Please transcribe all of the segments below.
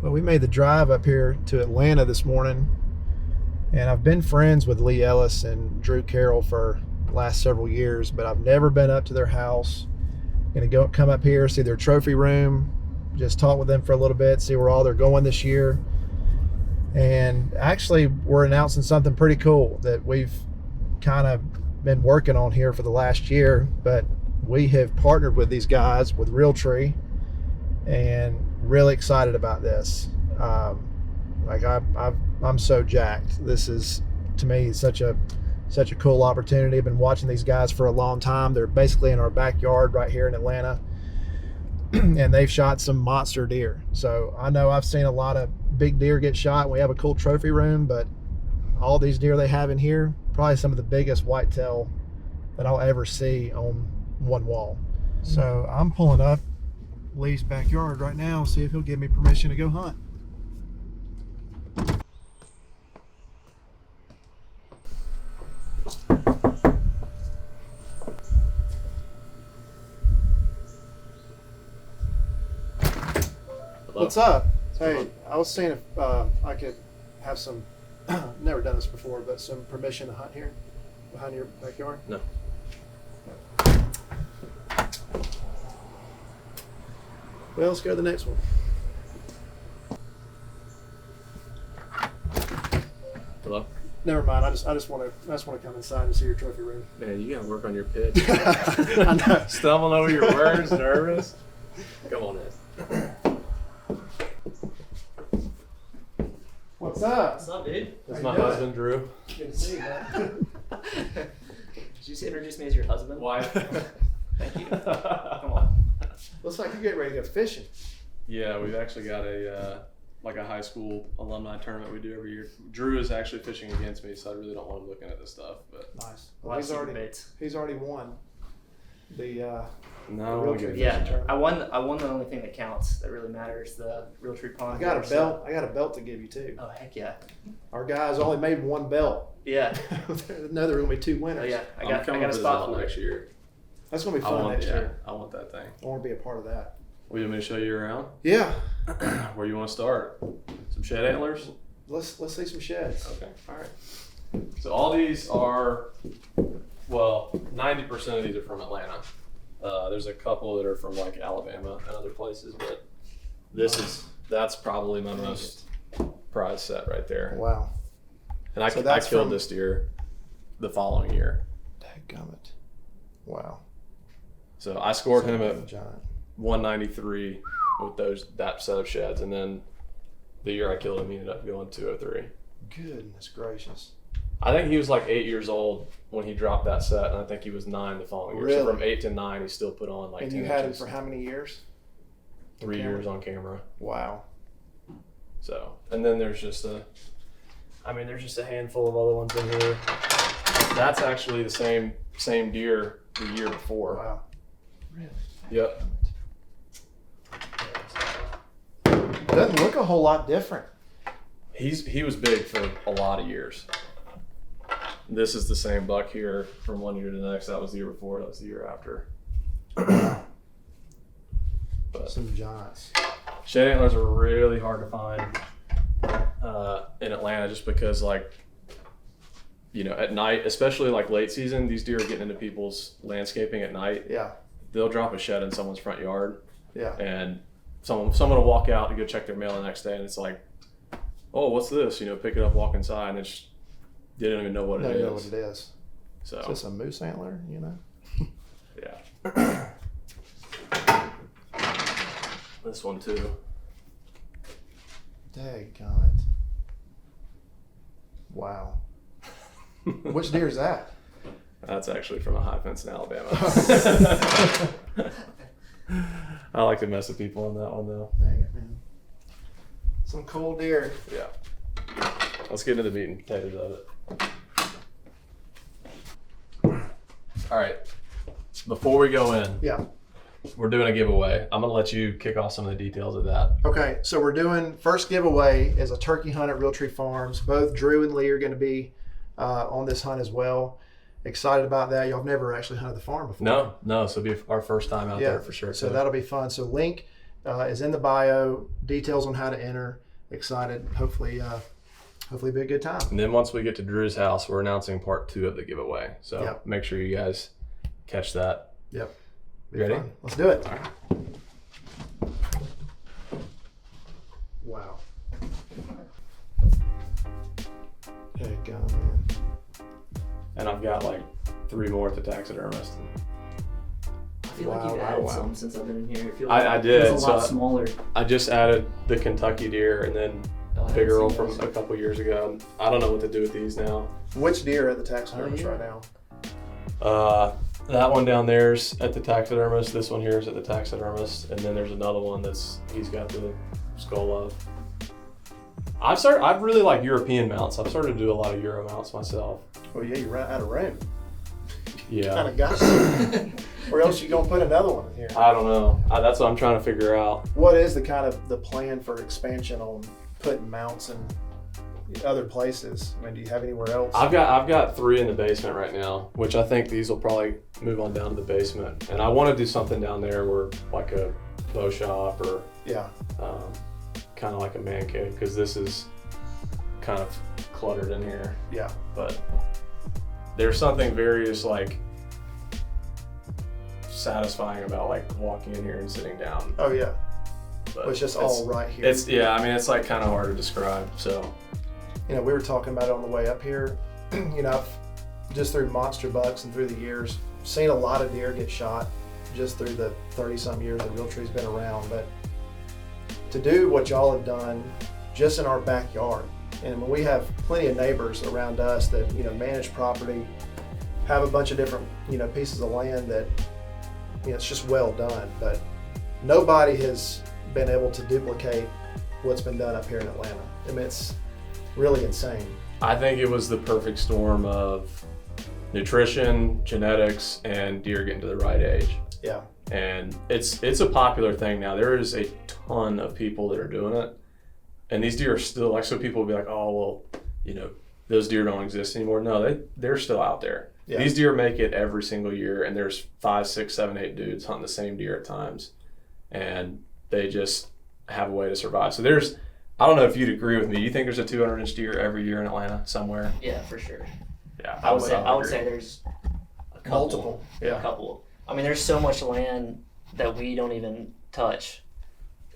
Well, we made the drive up here to Atlanta this morning, and I've been friends with Lee Ellis and Drew Carroll for the last several years, but I've never been up to their house. Gonna come up here, see their trophy room, just talk with them for a little bit, see where all they're going this year. And actually, we're announcing something pretty cool that we've kind of been working on here for the last year, but we have partnered with these guys with Realtree, and really excited about this. I'm so jacked. This is, to me, such a cool opportunity. I've been watching these guys for a long time. They're basically in our backyard right here in Atlanta, and they've shot some monster deer. So I know I've seen a lot of big deer get shot. We have a cool trophy room, but all these deer they have in here, probably some of the biggest whitetail that I'll ever see on one wall. So I'm pulling up Lee's backyard right now, see if he'll give me permission to go hunt. What's up? Hey, I was seeing if I could have some, never done this before, but some permission to hunt here behind your backyard? No. Well, let's go to the next one. Hello? Never mind. I just want to come inside and see your trophy room. Man, you gotta work on your pitch. I know. Stumbling over your words, nervous. Come on in. What's up? What's up, dude? This is my husband, Drew. Good to see you, man. Did you just introduce me as your husband? Wife. Thank you. Come on. Looks like you're getting ready to go fishing. Yeah, we've actually got a high school alumni tournament we do every year. Drew is actually fishing against me, so I really don't want him looking at this stuff. But Nice. Well, he's already won the no, Realtree Yeah, tournament. I won the only thing that counts, that really matters, the Realtree Pond. I got a belt. I got a belt to give you too. Oh, heck yeah. Our guys only made one belt. Yeah. No, there are gonna be two Oh, winners. yeah. I I'm coming got a to spot the for next it. year. That's gonna be fun next year. I want that thing. I want to be a part of that. Will you want me to show you around? Yeah. Where you want to start? Some shed antlers? Let's see some sheds. Okay, all right. So all these are, well, 90% of these are from Atlanta. There's a couple that are from like Alabama and other places, but that's probably my most prized set right there. Wow. And I killed this deer the following year. Dadgummit. Wow. So I scored him at giant. 193 with that set of sheds, and then the year I killed him, he ended up going 203. Goodness gracious. I think he was like 8 years old when he dropped that set, and I think he was 9 the following year. Really? So from 8 to 9, he still put on like 10 And you had him inches. for how many years? 3 years on camera. Wow. So, and then there's just a handful of other ones in here. That's actually the same deer the year before. Wow. Really? Yep. Doesn't look a whole lot different. He was big for a lot of years. This is the same buck here from one year to the next. That was the year before. That was the year after. But Some giants. shed antlers are really hard to find in Atlanta, just because, like, you know, at night, especially like late season, these deer are getting into people's landscaping at night. Yeah. They'll drop a shed in someone's front yard, Yeah. and someone will walk out to go check their mail the next day, and it's like, oh, what's this? You know, pick it up, walk inside, and it's, they don't even know what it is. Know what it is. So Is this a moose antler? You know. yeah. This one too. Dadgummit. Wow. Which deer is that? That's actually from a high fence in Alabama. I like to mess with people on that one though. Dang it, man. Some cool deer. Yeah. Let's get into the meat and potatoes of it. All right. Before we go in, Yeah. we're doing a giveaway. I'm gonna let you kick off some of the details of that. Okay, so we're doing, first giveaway is a turkey hunt at Realtree Farms. Both Drew and Lee are going to be on this hunt as well. Excited about that. Y'all have never actually hunted the farm before. No. So it'll be our first time out there for sure. So too. that'll be fun. So link is in the bio. Details on how to enter. Excited. Hopefully be a good time. And then once we get to Drew's house, we're announcing part 2 of the giveaway. So Yep. make sure you guys catch that. Yep. Be Ready? fun. Let's do it. All right. Wow. Hey, go, man. And I've got like 3 more at the taxidermist. I feel like you've Wow, added wow. some since I've been in here. It feels I did, It's a lot so- smaller. I just added the Kentucky deer and then Oh, I haven't bigger one seen from those. a couple years ago. I don't know what to do with these now. Which deer are at the taxidermist Oh, yeah. right now? That one down there's at the taxidermist. This one here is at the taxidermist, and then there's another one he's got the skull of. I've really like European mounts. I've started to do a lot of Euro mounts myself. Oh yeah, you're right out of room. Yeah. Kind of got to. Or else you gonna put another one in here. I don't know. That's what I'm trying to figure out. What is the plan for expansion on putting mounts in other places? I mean, do you have anywhere else? I've got 3 in the basement right now, which I think these will probably move on down to the basement. And I want to do something down there where like a bow shop or Yeah. kind of like a man cave, because this is kind of cluttered in here. Yeah. But there's something very just like satisfying about like walking in here and sitting down. Oh yeah. But It's just all right here. It's it's like kind of hard to describe. So You know, we were talking about it on the way up here. You know, I've just through monster bucks and through the years, seen a lot of deer get shot just through the 30-some years that Realtree's been around. But to do what y'all have done just in our backyard, and when we have plenty of neighbors around us that, you know, manage property, have a bunch of different, you know, pieces of land that, you know, it's just well done. But nobody has been able to duplicate what's been done up here in Atlanta. I mean, it's really insane. I think it was the perfect storm of nutrition, genetics, and deer getting to the right age. Yeah. And it's a popular thing now. There is a ton of people that are doing it, and these deer are still like. So people will be like, "Oh, well, you know, those deer don't exist anymore." No, they're still out there. Yeah. These deer make it every single year, and there's 5, 6, 7, 8 dudes hunting the same deer at times, and they just have a way to survive. So there's, I don't know if you'd agree with me. You think there's a 200-inch deer every year in Atlanta somewhere? Yeah, for sure. Yeah, I would agree. say there's a couple. Multiple. A Yeah. couple. I mean, there's so much land that we don't even touch.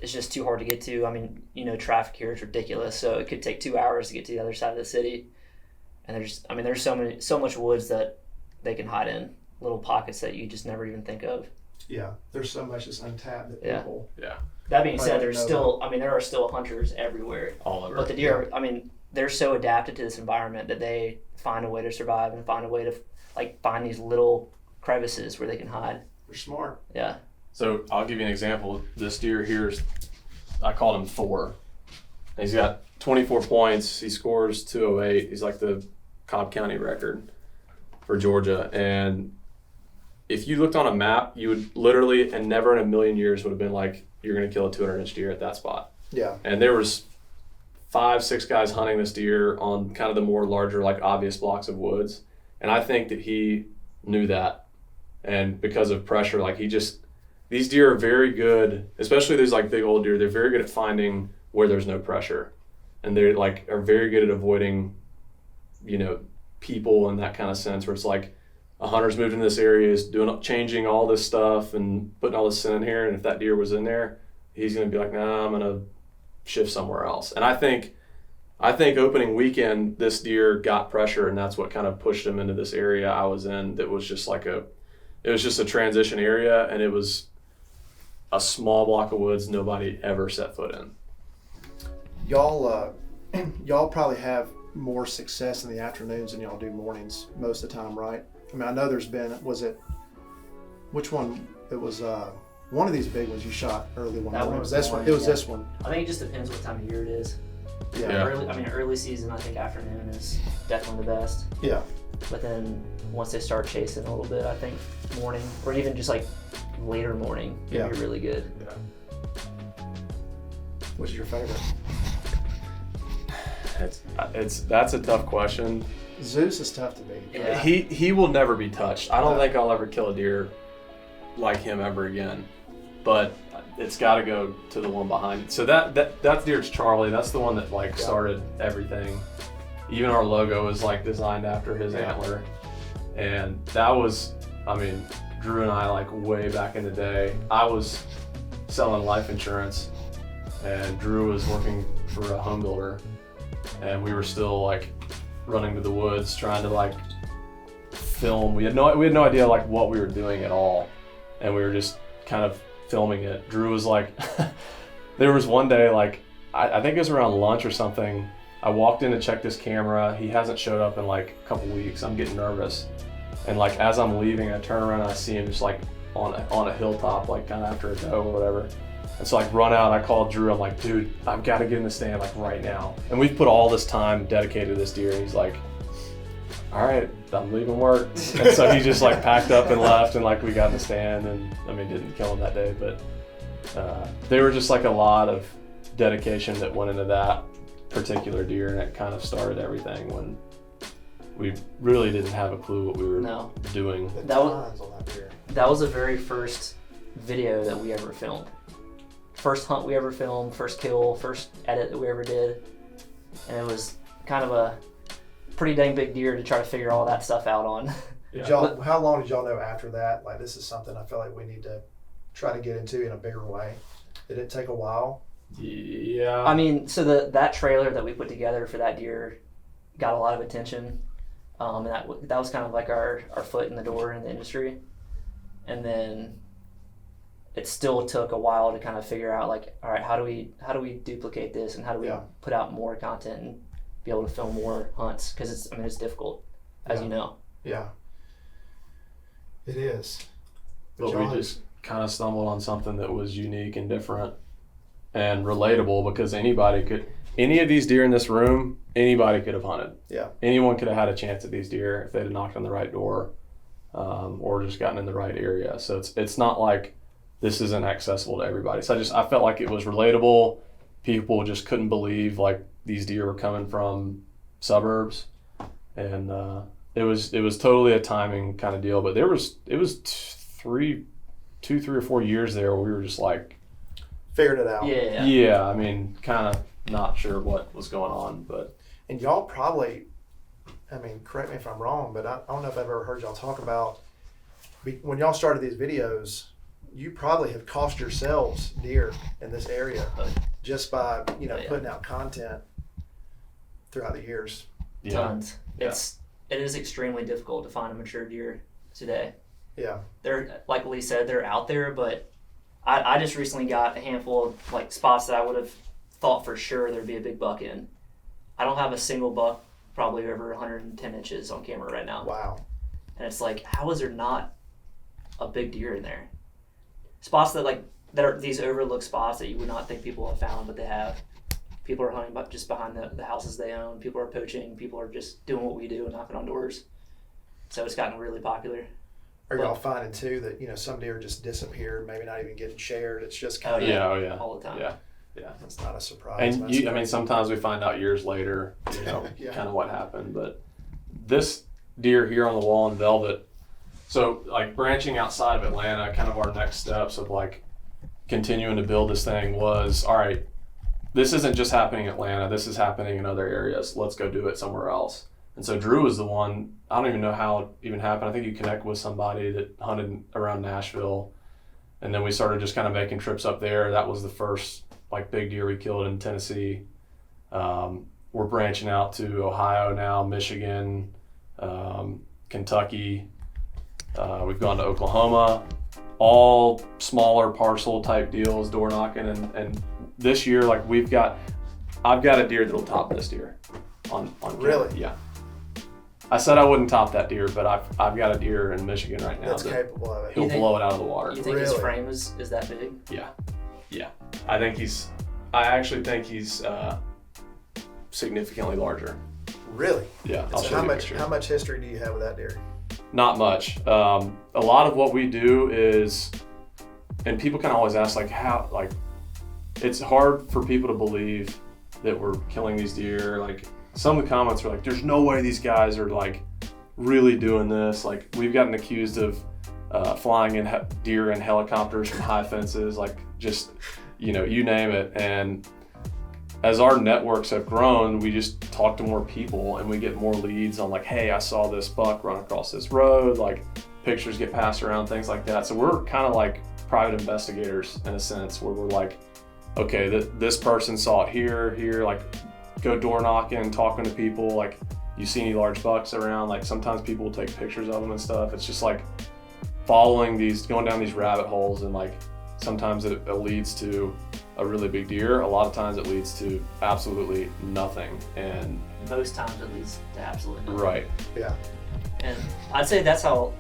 It's just too hard to get to. I mean, you know, traffic here is ridiculous, so it could take 2 hours to get to the other side of the city. And there's so much woods that they can hide in, little pockets that you just never even think of. Yeah. There's so much that's untapped that Yeah. people. Yeah, That being I said, didn't there's know there are still hunters everywhere. all over. But the deer, I mean, they're so adapted to this environment that they find a way to survive and find a way to like find these little crevices where they can hide. They're smart. Yeah. So I'll give you an example. This deer here is, I called him Thor. He's got 24 points. He scores 208. He's like the Cobb County record for Georgia. And if you looked on a map, you would literally, and never in a million years would have been like, you're going to kill a 200-inch deer at that spot. Yeah. And there was 5, 6 guys hunting this deer on kind of the more larger, like obvious blocks of woods. And I think that he knew that. And because of pressure, like these deer are very good, especially these like big old deer, they're very good at finding where there's no pressure. And they're like, are very good at avoiding, you know, people in that kind of sense where it's like a hunter's moved into this area, is changing all this stuff and putting all this in here. And if that deer was in there, he's going to be like, nah, I'm going to shift somewhere else. And I think opening weekend, this deer got pressure, and that's what kind of pushed him into this area I was in. That was just like it was just a transition area, and it was a small block of woods nobody ever set foot in. Y'all probably have more success in the afternoons than y'all do mornings most of the time, right? I mean, I know there's been, which one? It was one of these big ones you shot early one That morning. one It was was this the one. one, It was yeah. this one. I think it just depends what time of year it is. Yeah. Early season, I think afternoon is definitely the best. Yeah. But then once they start chasing a little bit, I think morning or even just like later morning can be really good. Yeah. Which is your favorite? That's a tough question. Zeus is tough to beat. Yeah. He will never be touched. I don't No. think I'll ever kill a deer like him ever again. But it's got to go to the one behind it. So that deer's Charlie. That's the one that like started everything. Even our logo is like designed after his antler. And that was, I mean, Drew and I, like way back in the day, I was selling life insurance and Drew was working for a home builder, and we were still like running to the woods trying to like film. We had no idea like what we were doing at all, and we were just kind of filming it. Drew was like, there was one day, like I think it was around lunch or something, I walked in to check this camera. He hasn't showed up in like a couple weeks. I'm getting nervous. And like as I'm leaving, I turn around and I see him just like on a hilltop, like kind of after a doe or whatever. And so like run out, I called Drew. I'm like, dude, I've got to get in the stand like right now. And we've put all this time dedicated to this deer. And he's like, all right, I'm leaving work. And so he just like packed up and left, and like we got in the stand, and I mean, didn't kill him that day, but there were just like a lot of dedication that went into that particular deer, and it kind of started everything when we really didn't have a clue what we were doing. That was the very first video that we ever filmed. First hunt we ever filmed, first kill, first edit that we ever did. And it was kind of a pretty dang big deer to try to figure all that stuff out on. Yeah. How long did y'all know after that, like this is something I feel like we need to try to get into in a bigger way? Did it take a while? Yeah. I mean, so that trailer that we put together for that deer got a lot of attention. And that was kind of like our foot in the door in the industry. And then it still took a while to kind of figure out, like, all right, how do we duplicate this, and how do we put out more content and be able to film more hunts? Because it's difficult, as you know. Yeah, it is. But we just kind of stumbled on something that was unique and different and relatable, because any of these deer in this room, anybody could have hunted. Yeah. Anyone could have had a chance at these deer if they'd have knocked on the right door, or just gotten in the right area. So it's not like this isn't accessible to everybody. So I felt like it was relatable. People just couldn't believe like these deer were coming from suburbs, and it was totally a timing kind of deal. But it was 3 or 4 years there where we were just like figured it out. Yeah. I mean, kind of not sure what was going on, but. And y'all probably, I mean, correct me if I'm wrong, but I don't know if I've ever heard y'all talk about, when y'all started these videos, you probably have cost yourselves deer in this area just by, putting out content throughout the years. Tons. Yeah. It is extremely difficult to find a mature deer today. Yeah. They're, like Lee said, they're out there, but I just recently got a handful of like spots that I would have thought for sure there'd be a big buck in. I don't have a single buck probably over 110 inches on camera right now. Wow. And it's like, how is there not a big deer in there? Spots that are these overlooked spots that you would not think people have found, but they have. People are hunting just behind the houses they own. People are poaching. People are just doing what we do and knocking on doors. So it's gotten really popular. Are y'all finding too that some deer just disappeared, maybe not even getting shared? It's just kind of all the time. Yeah, it's not a surprise. And sometimes we find out years later, kind of what happened. But this deer here on the wall in Velvet, so like branching outside of Atlanta, kind of our next steps of like continuing to build this thing was, all right, this isn't just happening in Atlanta, this is happening in other areas. Let's go do it somewhere else. And so Drew was the one, I don't even know how it even happened. I think you connect with somebody that hunted around Nashville. And then we started just kind of making trips up there. That was the first like big deer we killed in Tennessee. We're branching out to Ohio now, Michigan, Kentucky. We've gone to Oklahoma, all smaller parcel type deals, door knocking. And this year, like I've got a deer that'll top this deer on Really? Yeah. I said I wouldn't top that deer, but I've got a deer in Michigan right now that's capable of it. He'll blow it out of the water. You think his frame is that big? Yeah. I actually think he's significantly larger. Really? Yeah. So how much history do you have with that deer? Not much. A lot of what we do is, and people can always ask it's hard for people to believe that we're killing these deer. Like some of the comments are like, there's no way these guys are like really doing this. Like we've gotten accused of flying in deer in helicopters from high fences. Like just, you name it. And as our networks have grown, we just talk to more people and we get more leads on like, hey, I saw this buck run across this road, like pictures get passed around, things like that. So we're kind of like private investigators in a sense, where we're like, okay, this person saw it here, like go door knocking, talking to people, like you see any large bucks around, like sometimes people will take pictures of them and stuff. It's just like going down these rabbit holes, and like sometimes it leads to a really big deer. A lot of times it leads to absolutely nothing, and most times it leads to absolutely nothing. Right. Yeah. And I'd say that's how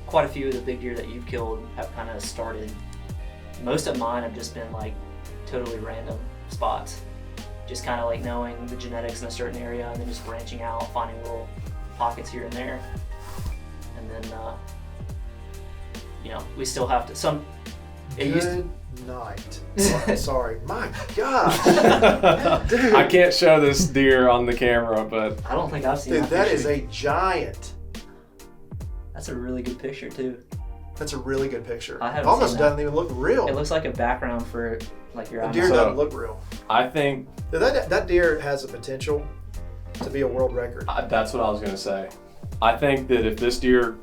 quite a few of the big deer that you've killed have kind of started. Most of mine have just been like totally random spots, just kind of like knowing the genetics in a certain area and then just branching out, finding little pockets here and there. And then we still have to Good night. Sorry. My God. Dude. I can't show this deer on the camera, but I don't think I've seen Dude, that picture. is a giant. That's a really good picture too. That's a really good picture. I haven't It almost seen that. doesn't even look real. It looks like a background for like your The eyes. deer So- doesn't look real. I think Dude, that deer has the potential to be a world record. that's what I was gonna say. I think that if this deer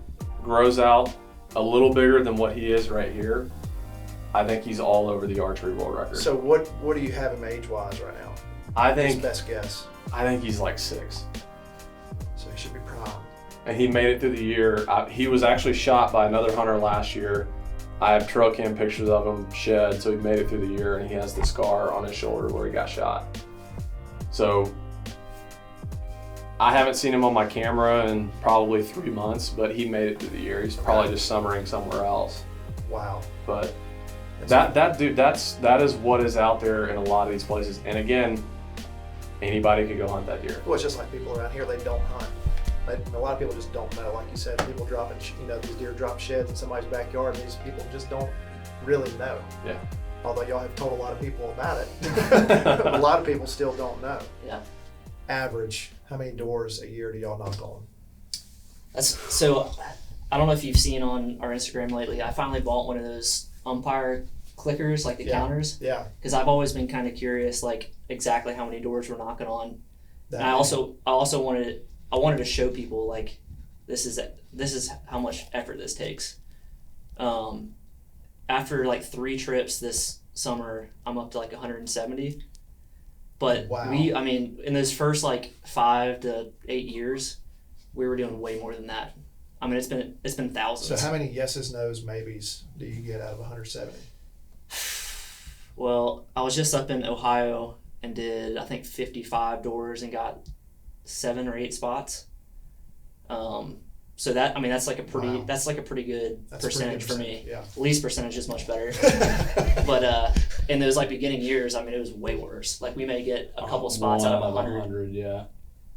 grows out a little bigger than what he is right here, I think he's all over the archery world record. So what do you have him age-wise right now? I His think best guess. he's like 6. So he should be prime. And he made it through the year. He was actually shot by another hunter last year. I have trail cam pictures of him shed, so he made it through the year, and he has the scar on his shoulder where he got shot. So I haven't seen him on my camera in probably 3 months, but he made it through the year. He's probably just summering somewhere else. Wow. But that dude, that is what is out there in a lot of these places. And again, anybody could go hunt that deer. Well, it's just like people around here, they don't hunt. A lot of people just don't know. Like you said, people dropping, these deer drop sheds in somebody's backyard, and these people just don't really know. Yeah. Although y'all have told a lot of people about it. A lot of people still don't know. Yeah. Average, how many doors a year do y'all knock on? So I don't know if you've seen on our Instagram lately, I finally bought one of those umpire clickers, like the counters, Yeah. because I've always been kind of curious, like exactly how many doors we're knocking on. That And I also wanted to show people like this is how much effort this takes. After like 3 trips this summer, I'm up to like 170. But Wow. in those first like 5 to 8 years, we were doing way more than that. I mean, it's been thousands. So how many yeses, nos, maybes do you get out of 170? Well, I was just up in Ohio and did I think 55 doors and got 7 or 8 spots. So that's like a pretty Wow. that's like a pretty good That's a pretty percentage good for me. Yeah. Least percentage is much better. But in those like beginning years, it was way worse. Like we may get a couple spots out of 100. Yeah.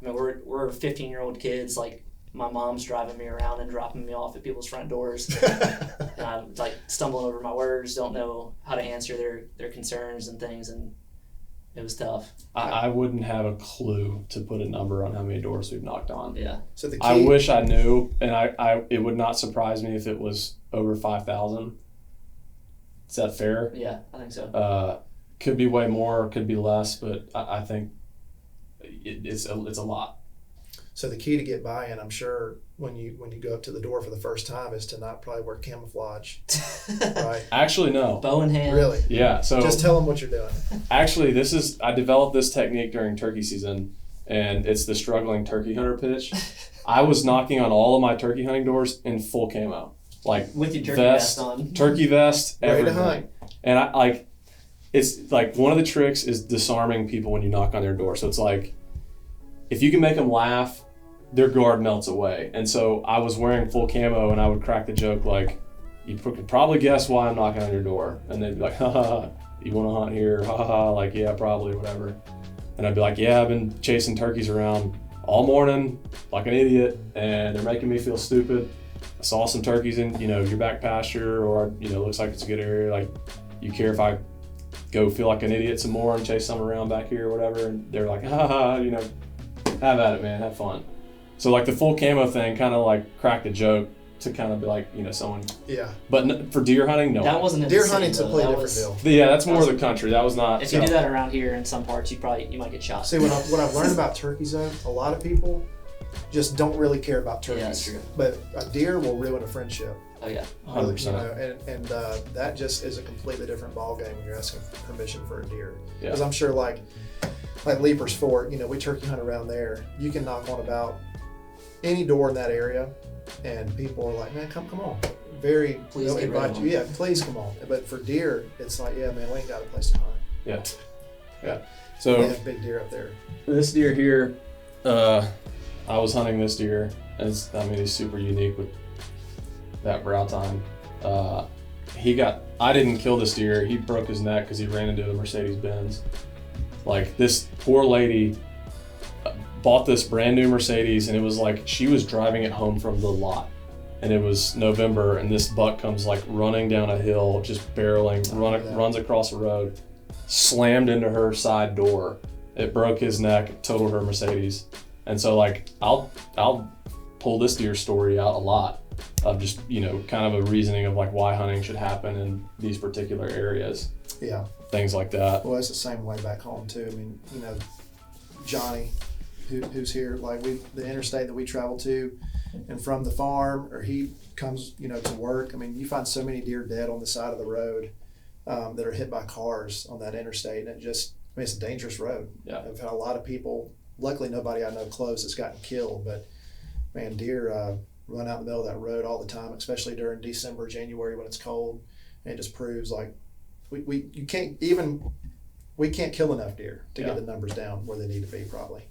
I mean, we're 15-year-old kids. Like my mom's driving me around and dropping me off at people's front doors, and I'm like stumbling over my words, don't know how to answer their concerns and things, and it was tough. I wouldn't have a clue to put a number on how many doors we've knocked on. Yeah. So the key, I wish I knew, and it would not surprise me if it was over 5,000. Is that fair? Yeah, I think so. Could be way more, could be less, but I think it's a lot. So the key to get buy-in, I'm sure, when you go up to the door for the first time, is to not probably wear camouflage, right? Actually, no. Bow in hand. Really? Yeah. So Just tell them what you're doing. actually, I developed this technique during turkey season, and it's the struggling turkey hunter pitch. I was knocking on all of my turkey hunting doors in full camo, like With your turkey vest on. turkey vest, Ready to everything. hunt. And it's like one of the tricks is disarming people when you knock on their door. So it's like, if you can make them laugh, their guard melts away. And so I was wearing full camo, and I would crack the joke like, you could probably guess why I'm knocking on your door. And they'd be like, ha ha, ha, you want to hunt here? Ha ha ha, like, yeah, probably, whatever. And I'd be like, yeah, I've been chasing turkeys around all morning like an idiot, and they're making me feel stupid. I saw some turkeys in, your back pasture, or, looks like it's a good area. Like, you care if I go feel like an idiot some more and chase some around back here or whatever? And they're like, ha ha, have at it, man, have fun. So like the full camo thing kind of like cracked the joke, to kind of be like, you know, someone. Yeah. But for deer hunting, no. That wasn't in Deer the city, hunting's a though. completely That different was- deal. Yeah, that's more the country. That was not. If you do that around here in some parts, you might get shot. See, what I've learned about turkeys, though, a lot of people just don't really care about turkeys. Yeah, that's true. But a deer will ruin a friendship. Oh yeah. 100%. You know, and that just is a completely different ball game when you're asking permission for a deer. Yeah. Because I'm sure like Leapers Fort, you know, we turkey hunt around there. You can knock on about any door in that area, and people are like, "Man, come on." Please they'll get rid invite of you. them. Yeah, please come on. But for deer, it's like, yeah, man, we ain't got a place to hunt. Yeah. Yeah. They So have big deer up there. this deer here, I was hunting this deer, and he's super unique with that brow tine. I didn't kill this deer. He broke his neck because he ran into a Mercedes Benz. Like, this poor lady bought this brand new Mercedes, and it was like she was driving it home from the lot, and it was November, and this buck comes like running down a hill, just barreling, runs across the road, slammed into her side door. It broke his neck, totaled her Mercedes. And so like I'll pull this deer story out a lot of just, you know, kind of a reasoning of like why hunting should happen in these particular areas, Yeah. things like that. Well, it's the same way back home too. I mean, you know, Johnny, who's here, like the interstate that we travel to, and from the farm, or he comes, you know, to work. I mean, you find so many deer dead on the side of the road that are hit by cars on that interstate, and it's a dangerous road. Yeah. I've had a lot of people. Luckily, nobody I know close has gotten killed, but man, deer run out in the middle of that road all the time, especially during December, January when it's cold, and it just proves like we can't kill enough deer to get the numbers down where they need to be probably.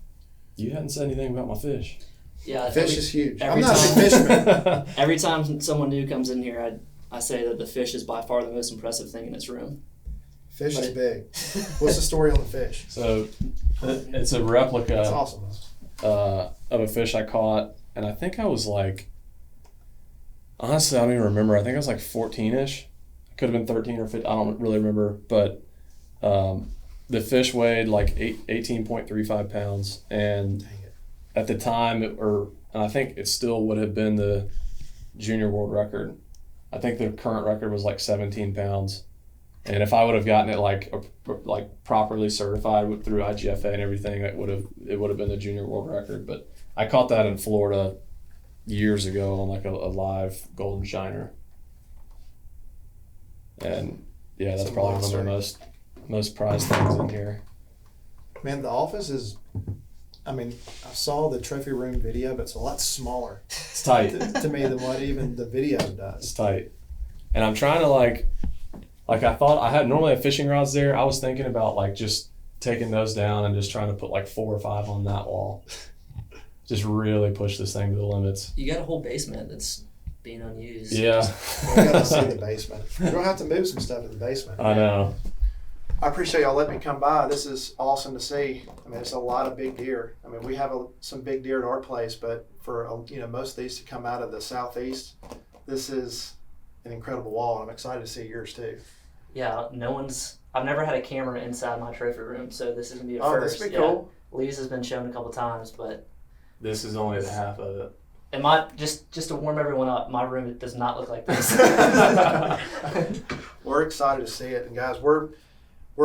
You hadn't said anything about my fish. Yeah. Fish is huge. every I'm not a big fisherman. Every time someone new comes in here, I say that the fish is by far the most impressive thing in this room. Fish is big. What's the story on the fish? So it's a replica. That's awesome. Of a fish I caught, and I think I was like, honestly, I don't even remember. I think I was like 14-ish. Could have been 13 or 15. I don't really remember, but the fish weighed like 18.35 pounds, and Dang it. at the time, and I think it still would have been the junior world record. I think the current record was like 17 pounds. And if I would have gotten it like properly certified through IGFA and everything, it would have been the junior world record. But I caught that in Florida years ago on like a live golden shiner. And yeah, that's It's a probably one of the monster. most prized things in here. Man, the office is. I mean, I saw the trophy room video, but it's a lot smaller It's tight. to me than what even the video It's does. tight. And I'm trying to like I thought I had normally have fishing rods there. I was thinking about like just taking those down and just trying to put like 4 or 5 on that wall. Just really push this thing to the limits. You got a whole basement that's being unused. Yeah. We got to see the basement. We're gonna have to move some stuff in the basement. I know. I appreciate y'all letting me come by. This is awesome to see. I mean, it's a lot of big deer. I mean, we have some big deer at our place, but for most of these to come out of the southeast, this is an incredible wall, and I'm excited to see yours too. Yeah, I've never had a camera inside my trophy room, so this is gonna be a Oh, first. this would be cool. Lee's has been shown a couple times, but This is only the half of it. and my just to warm everyone up, my room does not look like this. We're excited to see it, and guys, we're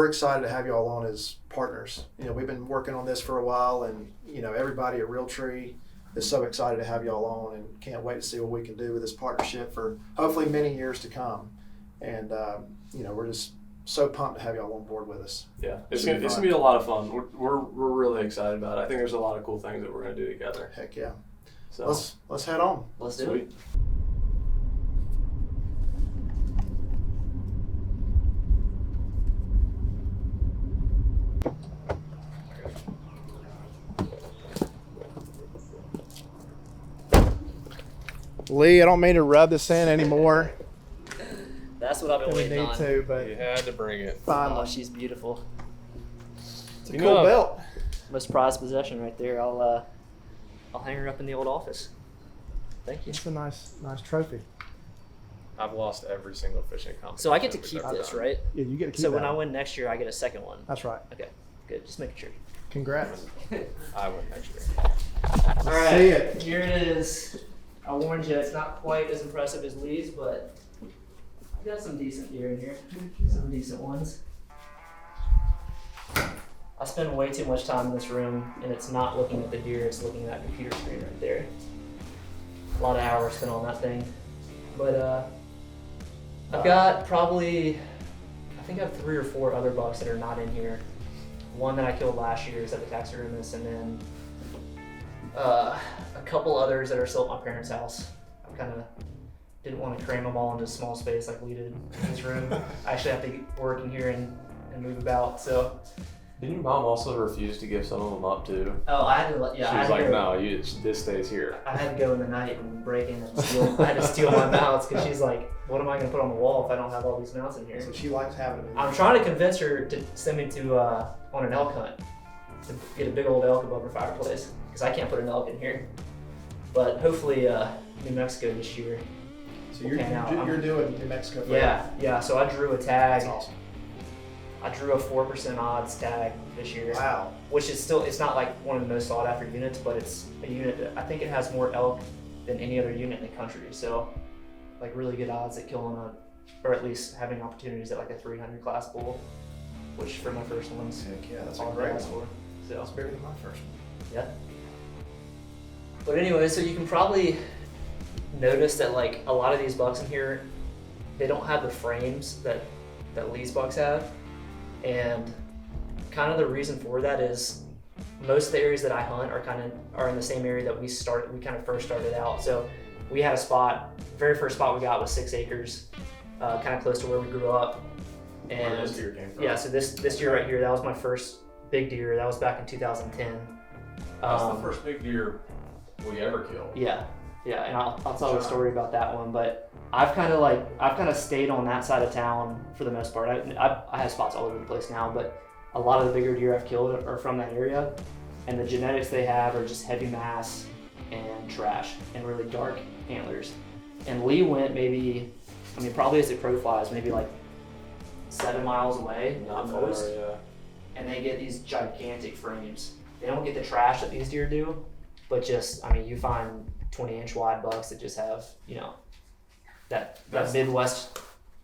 excited to have y'all on as partners. We've been working on this for a while, and everybody at Realtree is so excited to have y'all on, and can't wait to see what we can do with this partnership for hopefully many years to come. And we're just so pumped to have y'all on board with us. Yeah, it's gonna be a lot of fun. We're really excited about it. I think there's a lot of cool things that we're gonna do together. Heck yeah. So Let's head on. Let's do sweet. it. Lee, I don't mean to rub this in anymore. That's what I've been We waiting need on. to, but You had to bring it. Oh, finally. she's beautiful. It's a cool belt. Most prized possession right there. I'll hang her up in the old office. Thank you. It's a nice trophy. I've lost every single fishing competition. So I get to we've keep ever this, done. right? Yeah, you get to keep So that when I one. win next year, I get a second one. That's right. Okay, good. Just making sure. Congrats. I win next year. All right, See it. here it is. I warned you, it's not quite as impressive as Lee's, but I got some decent deer in here. Some decent ones. I spend way too much time in this room, and it's not looking at the deer, it's looking at that computer screen right there. A lot of hours spent on that thing. But I've got probably, I think I have 3 or 4 other bucks that are not in here. One that I killed last year is at the taxidermist, and then a couple others that are still at my parents' house. I kind of didn't want to cram them all into a small space like Lee did in his room. I actually have to work in here and move about, so. Didn't your mom also refuse to give some of them up too? Oh, I had to, yeah. She was like, no, this stays here. I had to go in the night and break in and steal. I had to steal my mounts because she's like, what am I going to put on the wall if I don't have all these mounts in here? So she likes having them. I'm trying to convince her to send me to on an elk hunt to get a big old elk above her fireplace because I can't put an elk in here. But hopefully, New Mexico this year. So you're doing New Mexico. Yeah. So I drew a tag. That's awesome. I drew a 4% odds tag this year. Wow. Which is still, it's not like one of the most sought after units, but it's a unit that I think it has more elk than any other unit in the country. So, like really good odds at killing or at least having opportunities at like a 300 class bull, which for my first ones. Heck yeah, that's a all great I asked one. for. So That's bigger than my first one. yeah. But anyway, so you can probably notice that like a lot of these bucks in here, they don't have the frames that Lee's bucks have. And kind of the reason for that is most of the areas that I hunt are in the same area that we kind of first started out. So we had a spot, very first spot we got was 6 acres, kind of close to where we grew up. And where this deer came from. yeah, so this deer right here, that was my first big deer. That was back in 2010. That's the first big deer we ever killed. Yeah, and I'll tell a story about that one, but I've kind of stayed on that side of town for the most part. I have spots all over the place now, but a lot of the bigger deer I've killed are from that area, and the genetics they have are just heavy mass and trash and really dark antlers. And Lee went probably as the crow flies, maybe like 7 miles away, not most, and they get these gigantic frames. They don't get the trash that these deer do, but just, you find 20-inch wide bucks that just have, that Midwest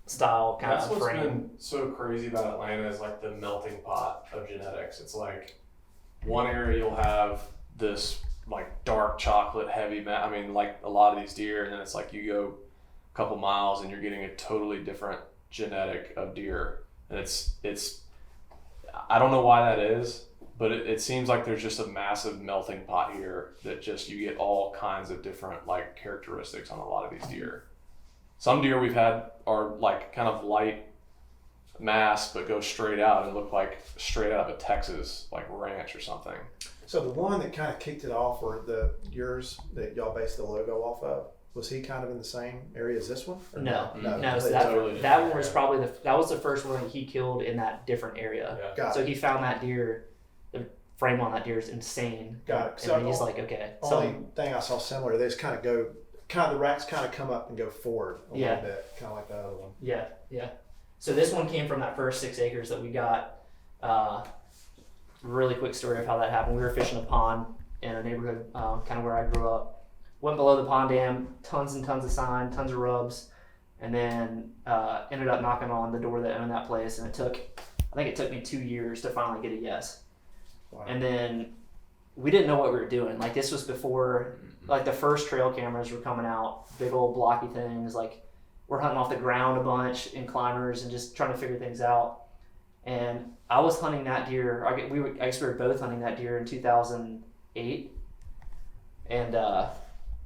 style kind of frame. That's what's been so crazy about Atlanta is like the melting pot of genetics. It's like one area you'll have this like dark chocolate heavy like a lot of these deer, and then it's like you go a couple miles and you're getting a totally different genetic of deer. And it's I don't know why that is, but it seems like there's just a massive melting pot here that just you get all kinds of different like characteristics on a lot of these deer. Some deer we've had are like kind of light mass, but go straight out and look like straight out of a Texas like ranch or something. So the one that kind of kicked it off, or yours that y'all based the logo off of, was he kind of in the same area as this one? No. No. So that one was probably that was the first one he killed in that different area. Yeah. So he found that deer. The frame on that deer is insane. Got it. And So he's like, okay. Only thing I saw similar, they just the racks kind of come up and go forward a little bit, kind of like that other one. Yeah. So this one came from that first 6 acres that we got. Really quick story of how that happened. We were fishing a pond in a neighborhood kind of where I grew up. Went below the pond dam, tons and tons of sign, tons of rubs, and then ended up knocking on the door that owned that place. And I think it took me 2 years to finally get a yes. Wow. And then we didn't know what we were doing. Like this was before, like the first trail cameras were coming out, big old blocky things. Like we're hunting off the ground a bunch in climbers and just trying to figure things out. And I was hunting that deer. I guess we were both hunting that deer in 2008. And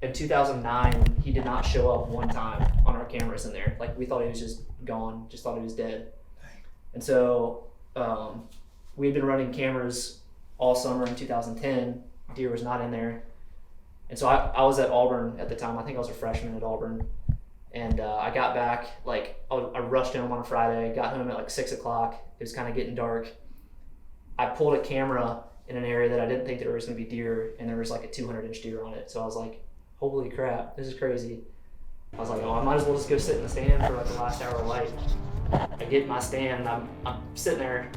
in 2009, he did not show up one time on our cameras in there. Like we thought he was just gone, just thought he was dead. And so we had been running cameras all summer in 2010. Deer was not in there. And so I was at Auburn at the time. I think I was a freshman at Auburn. And I got back, I rushed home on a Friday, got home at like 6 o'clock. It was kind of getting dark. I pulled a camera in an area that I didn't think there was going to be deer, and there was like a 200-inch deer on it. So I was like, holy crap, this is crazy. I was like, oh, I might as well just go sit in the stand for like the last hour of light. I get in my stand, and I'm sitting there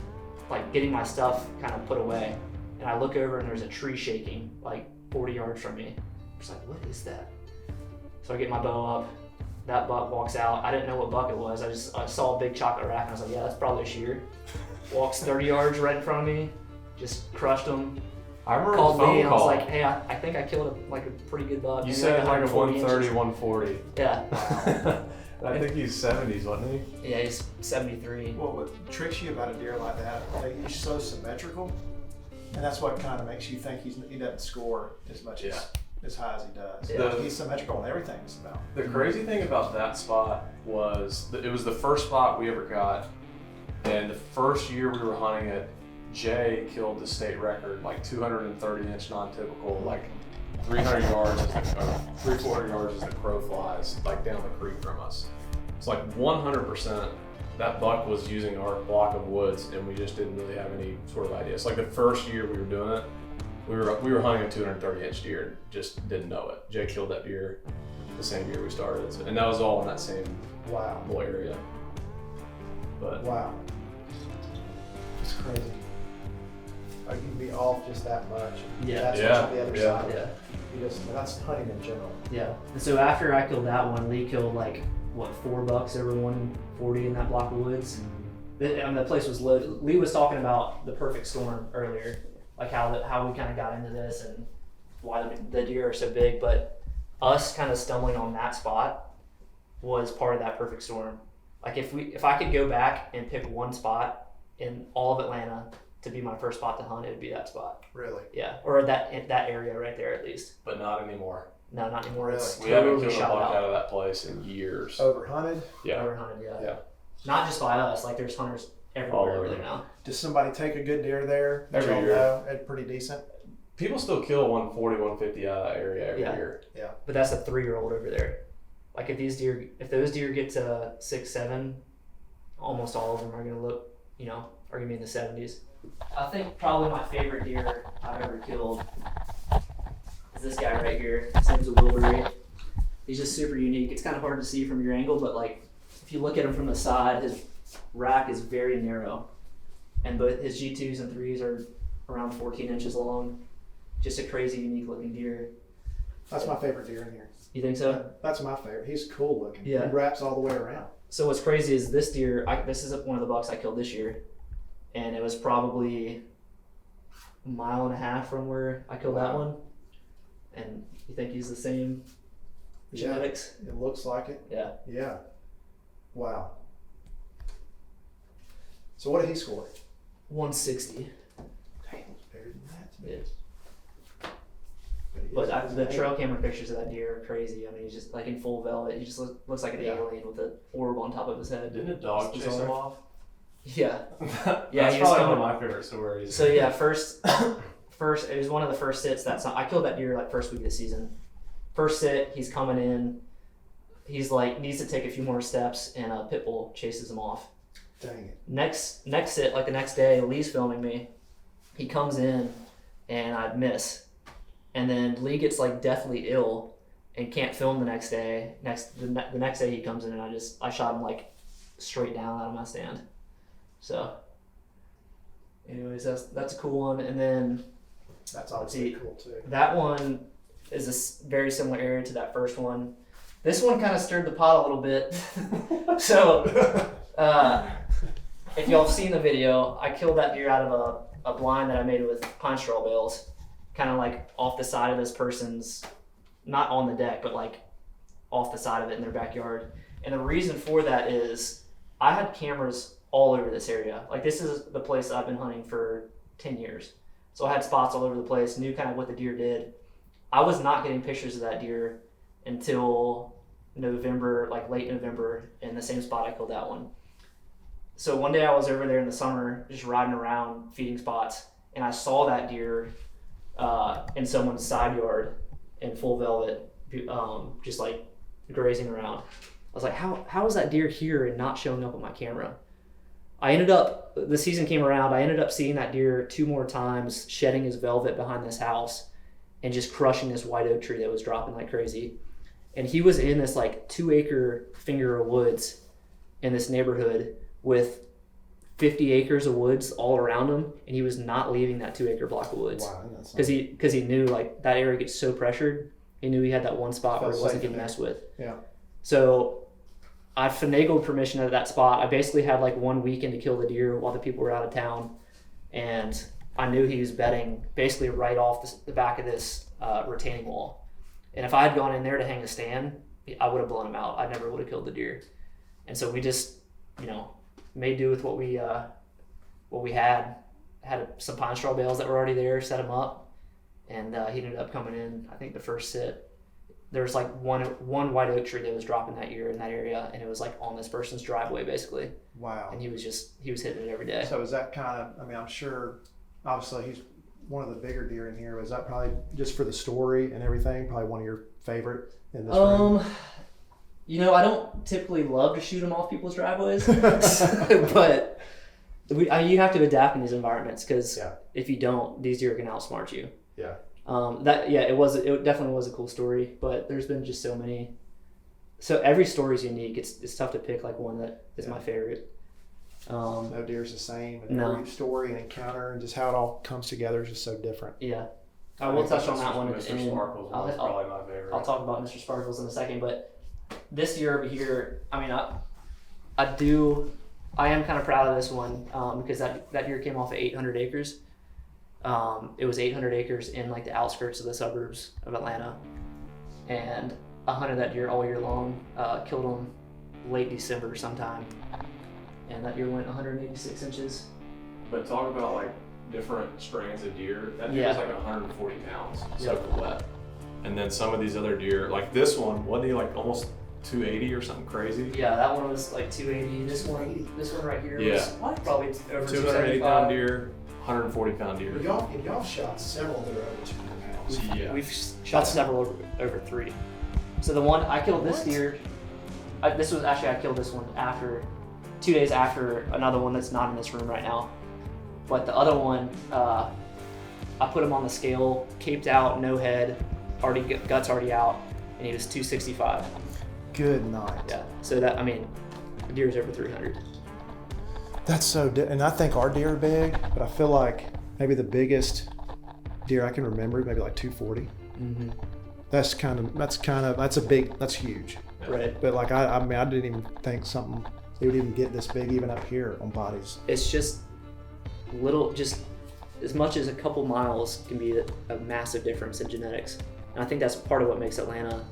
like getting my stuff kind of put away. And I look over and there's a tree shaking like 40 yards from me. I was like, what is that? So I get my bow up. That buck walks out. I didn't know what buck it was. I saw a big chocolate rack and I was like, yeah, that's probably a shear. Walks 30 yards right in front of me. Just crushed him. I remember Called the phone me and I was call. like, hey, I think I killed a pretty good buck. You Maybe said like a 140 130, inches. 140. Yeah. I think he's 70s, wasn't he? Yeah, he's 73. What tricks you about a deer like that? He's so symmetrical, and that's what kind of makes you think he doesn't score as much as high as he does. Yeah. He's symmetrical in everything it's about. The crazy thing about that spot was that it was the first spot we ever got, and the first year we were hunting it, Jay killed the state record, like 230-inch non-typical, like 300 yards, 300-400 yards as the crow flies, like down the creek from us. It's like 100% that buck was using our block of woods, and we just didn't really have any sort of idea. It's like the first year we were doing it, we were hunting a 230-inch deer and just didn't know it. Jay killed that deer the same year we started, and that was all in that same little area. But Wow. It's crazy. Like you can be off just that much. Yeah. That's Yeah. on the other Yeah. side. Yeah. That's hunting in general. Yeah. And so after I killed that one, Lee killed like, what, 4 bucks over 140 in that block of woods. The place was loaded. Lee was talking about the perfect storm earlier, like how we kind of got into this and why the deer are so big. But us kind of stumbling on that spot was part of that perfect storm. Like if I could go back and pick one spot in all of Atlanta to be my first spot to hunt, it would be that spot. Really? Yeah, or that area right there at least. but not anymore. No, not anymore. Really? It's We haven't totally killed a shot buck out. out of that place in years. Overhunted? Yeah. Overhunted, yeah. Yeah. Not just by us, like there's hunters everywhere over there now. Does somebody take a good deer there? Every Y'all year. know? It's pretty decent. People still kill 140, 150 out of that area every Yeah. year. But that's a 3-year-old over there. Like if those deer get to 6, 7, almost all of them are gonna look, are gonna be in the 70s. I think probably my favorite deer I've ever killed is this guy right here. His name's a Wilbury. He's just super unique. It's kind of hard to see from your angle, but like if you look at him from the side, his rack is very narrow, and both his G2s and 3s are around 14 inches long. Just a crazy, unique looking deer. That's my favorite deer in here. You think so? That's my favorite. He's cool looking. Yeah. He wraps all the way around. So what's crazy is this deer, this is one of the bucks I killed this year, and it was probably a mile and a half from where I killed that one. And you think he's the same genetics? It looks like it. Yeah. Yeah. Wow. So what did he score? 160. Damn, it's better than that. Yeah. But The trail camera pictures of that deer are crazy. I mean, he's just like in full velvet. He just looks like an alien with an orb on top of his head. Didn't a dog It's chase him bizarre. off? Yeah. That's he was probably one coming- of my favorite stories. So yeah, first it was one of the first sits I killed that deer like first week of the season. First sit, he's coming in. He's like needs to take a few more steps, and a pit bull chases him off. Dang it. Next sit, like the next day, Lee's filming me. He comes in, and I miss, and then Lee gets like deathly ill and can't film the next day. The next day he comes in, and I shot him like straight down out of my stand. So, anyways, that's a cool one. And then That's obviously cool too. that one is a very similar area to that first one. This one kind of stirred the pot a little bit. So, if y'all have seen the video, I killed that deer out of a blind that I made with pine straw bales, kind of like off the side of this person's, not on the deck, but like off the side of it in their backyard. And the reason for that is I had cameras all over this area. Like this is the place I've been hunting for 10 years. So I had spots all over the place, knew kind of what the deer did. I was not getting pictures of that deer until November, like late November, in the same spot I killed that one. So one day I was over there in the summer just riding around feeding spots, and I saw that deer in someone's side yard in full velvet, just like grazing around. I was like, how is that deer here and not showing up on my camera? The season came around, I ended up seeing that deer 2 more times, shedding his velvet behind this house and just crushing this white oak tree that was dropping like crazy. And he was in this like 2-acre finger of woods in this neighborhood with 50 acres of woods all around him, and he was not leaving that 2-acre block of woods. Wow, Because he knew like that area gets so pressured, He knew he had that one spot where Felt he wasn't safe getting in there. messed with. Yeah. So I finagled permission at that spot. I basically had like 1 weekend to kill the deer while the people were out of town. And I knew he was bedding basically right off the back of this retaining wall. And if I had gone in there to hang a stand, I would have blown him out. I never would have killed the deer. And so we just, made do with what we had. Had some pine straw bales that were already there, set him up, and he ended up coming in. I think the first sit, there was like one white oak tree that was dropping that year in that area, and it was like on this person's driveway basically. Wow. And he was hitting it every day. So is that kind of, I mean, I'm sure, obviously he's one of the bigger deer in here. Was that probably just for the story and everything, probably one of your favorite in this room? I don't typically love to shoot them off people's driveways, but you have to adapt in these environments because if you don't, these deer are going to outsmart you. Yeah. It definitely was a cool story, but there's been just so many. So every story is unique. It's tough to pick like one that is my favorite. No deer's the same, and No. every story and encounter and just how it all comes together is just so different. Yeah. I will touch on that one. Mr. Sparkles was probably my favorite. I'll talk about Mr. Sparkles in a second, but this deer over here, I mean, I am kind of proud of this one because that deer came off of 800 acres. It was 800 acres in like the outskirts of the suburbs of Atlanta, and I hunted that deer all year long. Killed him late December sometime, and that deer went 186 inches. But talk about like different strains of deer. That deer was like 140 pounds soaked wet. And then some of these other deer, like this one, wasn't he like almost 280 or something crazy? Yeah, that one was like 280. This one right here was probably over 280 pound deer, 140 pound deer. Y'all shot several that are over 200 pounds. Yeah. We've shot several over 3. So the one I killed this deer. I killed this one after 2 days after another one that's not in this room right now. But the other one, I put him on the scale, caped out, no head, guts already out, and he was 265. Good night. Yeah. So that, I mean, the deer's over 300. That's so, and I think our deer are big, but I feel like maybe the biggest deer I can remember maybe like 240. Mm-hmm. That's huge. Right. But like I mean, I didn't even think something they would even get this big even up here on bodies. It's just just as much as a couple miles can be a massive difference in genetics. And I think that's part of what makes Atlanta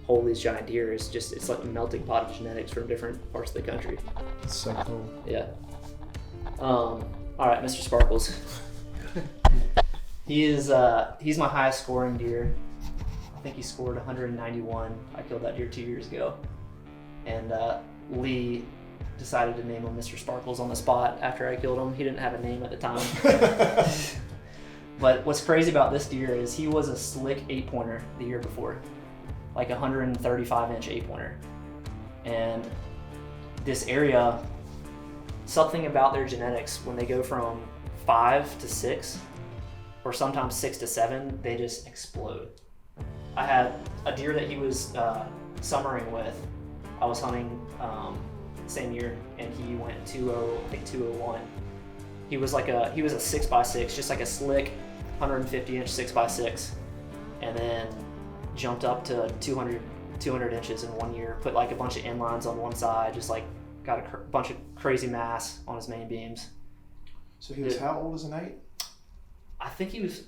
hold these giant deer is just, it's like a melting pot of genetics from different parts of the country. It's so cool. Yeah. All right, Mr. Sparkles. He's my highest scoring deer. I think he scored 191. I killed that deer 2 years ago. And Lee decided to name him Mr. Sparkles on the spot after I killed him. He didn't have a name at the time. But what's crazy about this deer is he was a slick 8-pointer the year before, like 135-inch 8-pointer. And this area, something about their genetics, when they go from 5 to 6, or sometimes 6 to 7, they just explode. I had a deer that he was summering with. I was hunting same year, and he went 201. He was a 6x6, just like a slick 150-inch 6x6, and then jumped up to 200 inches in 1 year. Put like a bunch of inlines on one side, just like got a bunch of crazy mass on his main beams. So he was how old as an 8? I think he was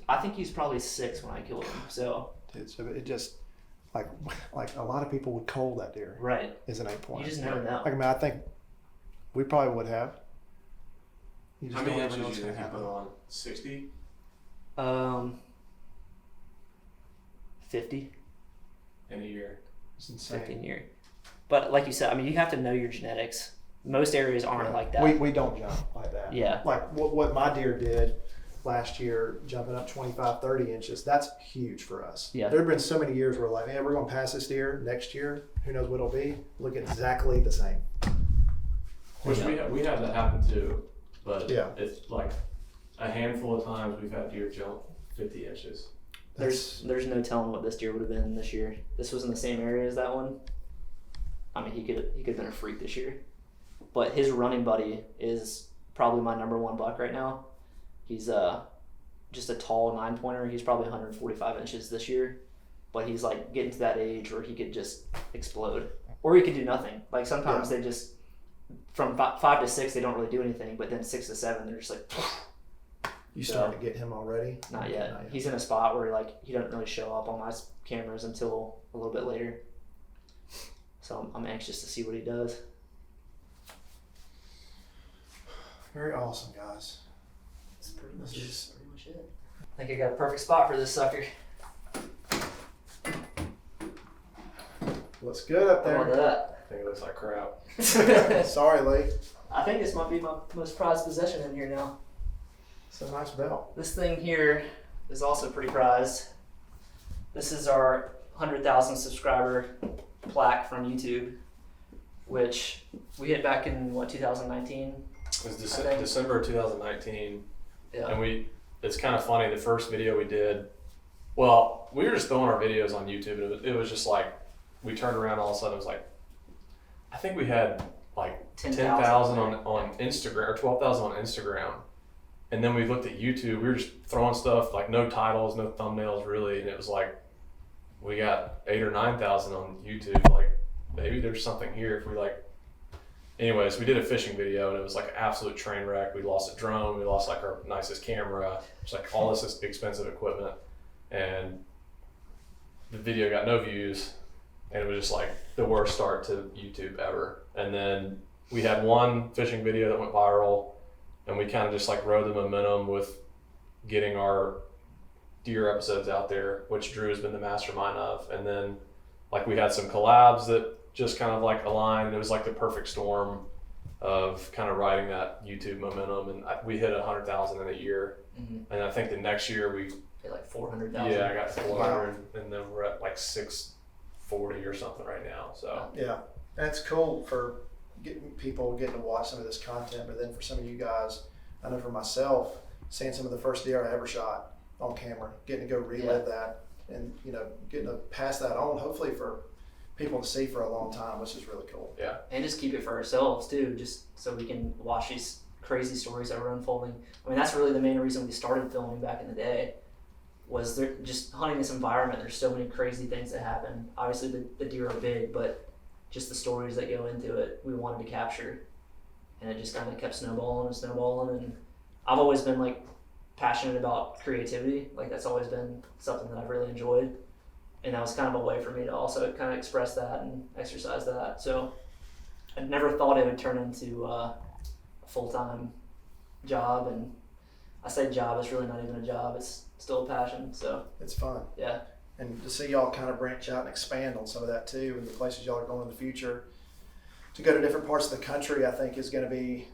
probably 6 when I killed him. So it just like a lot of people would cull that deer. Right. As an 8-pointer. You just never know. Like, I mean, I think we probably would have. How many inches do you think you put on? 60? 50. In a year. It's insane. 50 in a year. But like you said, I mean, you have to know your genetics. Most areas aren't like that. We don't jump like that. Yeah. Like what my deer did last year, jumping up 25, 30 inches, that's huge for us. Yeah. There have been so many years where we're like, man, we're going to pass this deer next year. Who knows what it'll be? Look exactly the same. Which we have that happen too. But yeah, it's like a handful of times we've had deer jump 50 inches. There's no telling what this deer would have been this year. This was in the same area as that one. I mean, he could have been a freak this year. But his running buddy is probably my number 1 buck right now. He's just a tall 9-pointer. He's probably 145 inches this year. but he's like getting to that age where he could just explode, or he could do nothing. Like sometimes they just from 5 to 6 they don't really do anything, but then 6 to 7 they're just like. You starting to get him already? Not yet. He's in a spot where like he doesn't really show up on my cameras until a little bit later. So I'm anxious to see what he does. Very awesome, guys. That's pretty much it. I think I got a perfect spot for this sucker. Looks good up How there. about that? I think it looks like crap. Sorry, Lee. I think this might be my most prized possession in here now. It's a nice belt. This thing here is also pretty prized. This is our 100,000 subscriber plaque from YouTube, which we hit back in 2019. It was December 2019. Yeah. And it's kind of funny, the first video we did, well, we were just throwing our videos on YouTube, and it was just like, we turned around, all of a sudden it was like, I think we had like 10,000 on Instagram, or 12,000 on Instagram. And then we looked at YouTube, we were just throwing stuff, like no titles, no thumbnails really, and it was like, we got 8,000 or 9,000 on YouTube, like maybe there's something here if we like. Anyways, we did a fishing video and it was like an absolute train wreck. We lost a drone, we lost like our nicest camera, just like all this expensive equipment, and the video got no views, and it was just like the worst start to YouTube ever. And then we had one fishing video that went viral, and we kind of just like rode the momentum with getting our deer episodes out there, which Drew has been the mastermind of. And then like we had some collabs that just kind of like aligned. It was like the perfect storm of kind of riding that YouTube momentum, and we hit 100,000 in a year. Mm-hmm. And I think the next year we hit like 400,000. Yeah, I got 400, and then we're at like 640 or something right now. So yeah, that's cool for getting to watch some of this content. But then for some of you guys, I know for myself, seeing some of the first deer I ever shot on camera, getting to go relive that, and getting to pass that on, hopefully for people to see for a long time, which is really cool. Yeah. And just keep it for ourselves too, just so we can watch these crazy stories that were unfolding. I mean, that's really the main reason we started filming back in the day, was there just hunting this environment. There's so many crazy things that happen. Obviously the deer are big, but just the stories that go into it, we wanted to capture. And it just kind of kept snowballing. And I've always been like passionate about creativity. Like that's always been something that I've really enjoyed. And that was kind of a way for me to also kind of express that and exercise that. So I never thought it would turn into a full-time job. And I say job, it's really not even a job. It's still a passion. So it's fun. Yeah. And to see y'all kind of branch out and expand on some of that too, and the places y'all are going in the future, to go to different parts of the country, I think is going to be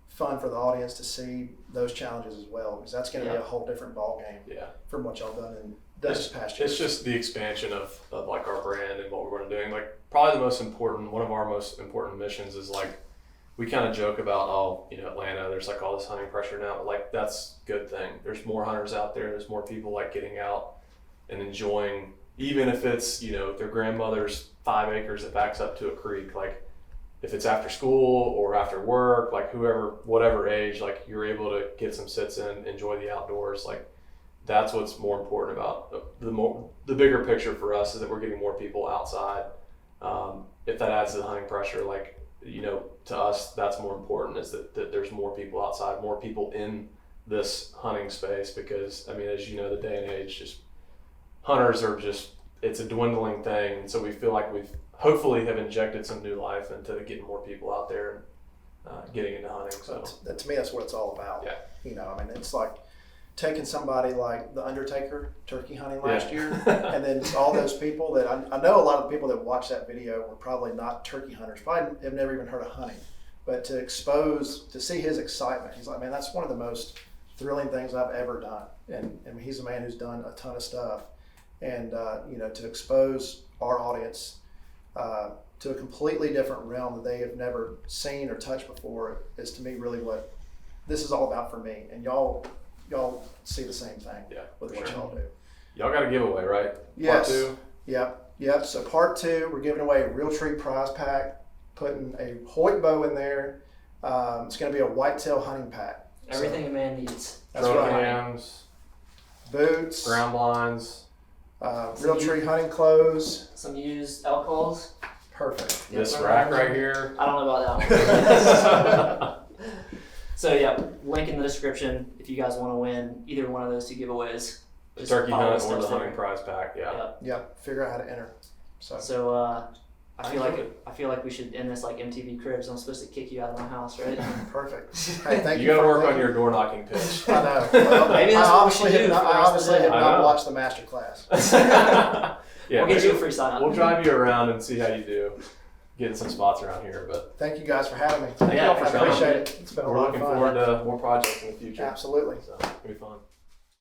fun for the audience to see those challenges as well, because that's going to be a whole different ball game from what y'all done in this past year. It's just the expansion of like our brand and what we're going to do. Like probably one of our most important missions is like, we kind of joke about, Atlanta, there's like all this hunting pressure now, but like that's a good thing. There's more hunters out there. There's more people like getting out and enjoying, even if it's, their grandmother's 5 acres that backs up to a creek. Like if it's after school or after work, like whatever age, like you're able to get some sits in, enjoy the outdoors. Like that's what's more important about the bigger picture for us, is that we're getting more people outside. If that adds to the hunting pressure, like, to us, that's more important, is that there's more people outside, more people in this hunting space, because I mean, as you know, the day and age, just hunters are it's a dwindling thing. And so we feel like we've hopefully have injected some new life into getting more people out there and getting into hunting. So to me, that's what it's all about. Yeah. I mean, it's like taking somebody like the Undertaker turkey hunting last year, and then all those people that I know a lot of the people that watched that video were probably not turkey hunters, probably have never even heard of hunting, but to see his excitement, he's like, man, that's one of the most thrilling things I've ever done. And I mean, he's a man who's done a ton of stuff, and to expose our audience to a completely different realm that they have never seen or touched before is, to me, really what this is all about for me. And y'all see the same thing with what y'all do. Y'all got a giveaway, right? Yes. Part 2? Yep. So part 2, we're giving away a Realtree prize pack, putting a Hoyt bow in there. It's going to be a whitetail hunting pack. Everything a man needs. That's Trail right. cams, Boots, ground blinds, Realtree hunting clothes. Some used alcohols. Perfect. This rack right here. I don't know about that one. So yeah, link in the description if you guys want to win either one of those two giveaways. The Just turkey follow hunt the or the steps hunting there. prize pack. Yeah. Yep. Figure out how to enter. So I feel like we should end this like MTV Cribs. I'm supposed to kick you out of my house, right? Perfect. Hey, thank you. You got to work on your door knocking pitch. I know. Well, Maybe that's what we should do for the rest of the obviously day. have I not know. watched the master class. Yeah, We'll get you a maybe free sign up. We'll drive you around and see how you do. Getting some spots around here, but Thank you guys for having me. thank Yeah, y'all for I coming. appreciate it. It's been a We're lot of looking fun. forward to more projects in the future. Absolutely. So it'll be fun.